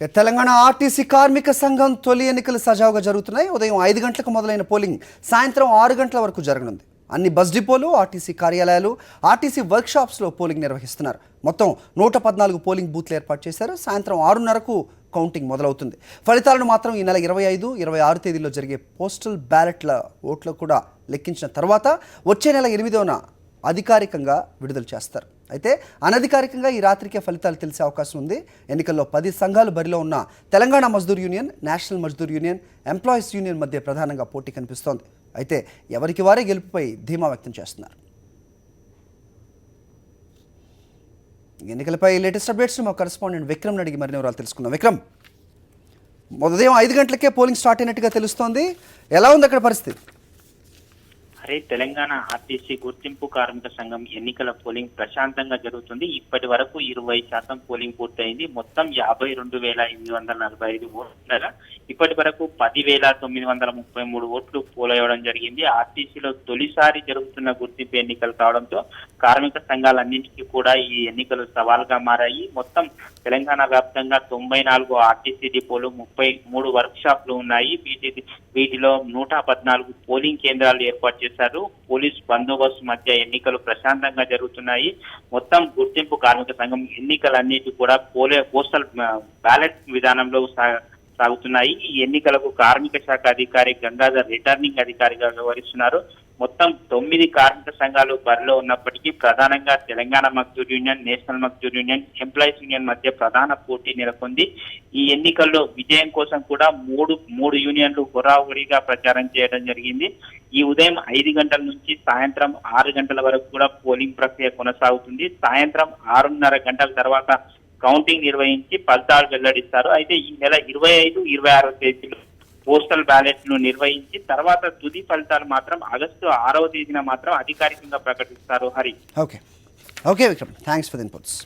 Telangana RTC కార్మిక సంఘం తొలి ఎన్నికలు సజావుగా జరుగుతున్నాయి. ఉదయం 5 గంటలకు మొదలైన పోలింగ్ సాయంత్రం 6 గంటల వరకు జరగనుంది. అన్ని బస్ డిపోలు, ఆర్టీసీ కార్యాలయాలు, ఆర్టీసీ వర్క్షాప్స్లో పోలింగ్ నిర్వహిస్తున్నారు. మొత్తం 114 పోలింగ్ బూత్లు ఏర్పాటు చేశారు. సాయంత్రం 6:30కు కౌంటింగ్ మొదలవుతుంది. ఫలితాలను మాత్రం ఈ నెల 25, 26 తేదీల్లో జరిగే పోస్టల్ బ్యాలెట్ల ఓట్లు కూడా లెక్కించిన తర్వాత వచ్చే నెల 8న అధికారికంగా విడుదల చేస్తారు. అయితే అనధికారికంగా ఈ రాత్రికే ఫలితాలు తెలిసే అవకాశం ఉంది. ఎన్నికల్లో 10 సంఘాలు బరిలో ఉన్న Telangana Mazdoor union, national Mazdoor union, employees union మధ్య ప్రధానంగా పోటీ కనిపిస్తోంది. అయితే ఎవరికి వారే గెలుపుపై ధీమా వ్యక్తం చేస్తున్నారు. ఎన్నికలపై లేటెస్ట్ అప్డేట్స్ మా కరెస్పాండెంట్ విక్రమ్ అడిగి మరిన్ని వివరాలు తెలుసుకుందాం. విక్రమ్, ఉదయం 5 గంటలకే పోలింగ్ స్టార్ట్ అయినట్టుగా తెలుస్తోంది. ఎలా ఉంది అక్కడ పరిస్థితి? తెలంగాణ ఆర్టీసీ గుర్తింపు కార్మిక సంఘం ఎన్నికల పోలింగ్ ప్రశాంతంగా జరుగుతుంది. ఇప్పటి వరకు 20% పోలింగ్ పూర్తయింది. మొత్తం 52,845 ఓట్ల ఇప్పటి వరకు 10,933 ఓట్లు పోలయ్యడం జరిగింది. ఆర్టీసీలో తొలిసారి జరుగుతున్న గుర్తింపు ఎన్నికలు కావడంతో కార్మిక సంఘాలన్నింటికీ కూడా ఈ ఎన్నికలు సవాల్గా మారాయి. మొత్తం తెలంగాణ వ్యాప్తంగా 94 ఆర్టీసీ డిపోలు, 33 వర్క్ షాప్లు ఉన్నాయి. వీటిలో 114 పోలింగ్ కేంద్రాలు ఏర్పాటు చేశారు. పోలీస్ బందోబస్తు మధ్య ఎన్నికలు ప్రశాంతంగా జరుగుతున్నాయి. మొత్తం గుర్తింపు కార్మిక సంఘం ఎన్నికలన్నిటి కూడా పోస్టల్ బ్యాలెట్ విధానంలో సాగుతున్నాయి. ఈ ఎన్నికలకు కార్మిక శాఖ అధికారి గంగాధర్ రిటర్నింగ్ అధికారిగా వ్యవహరిస్తున్నారు. మొత్తం 9 కార్మిక సంఘాలు బరిలో ఉన్నప్పటికీ ప్రధానంగా Telangana Mazdoor union, national Mazdoor union, employees union మధ్య ప్రధాన పోటీ నెలకొంది. ఈ ఎన్నికల్లో విజయం కోసం కూడా మూడు యూనియన్లు హోరాహోరీగా ప్రచారం చేయడం జరిగింది. ఈ ఉదయం 5 గంటల నుంచి సాయంత్రం 6 గంటల వరకు కూడా పోలింగ్ ప్రక్రియ కొనసాగుతుంది. సాయంత్రం 6:30 గంటల తర్వాత కౌంటింగ్ నిర్వహించి ఫలితాలు వెల్లడిస్తారు. అయితే ఈ నెల 25, 26 తేదీలో పోస్టల్ బ్యాలెట్ ను నిర్వహించి తర్వాత తుది ఫలితాలు మాత్రం ఆగస్టు 6వ తేదీన మాత్రం అధికారికంగా ప్రకటిస్తారు. Hari. Okay Vikram, thanks for the inputs.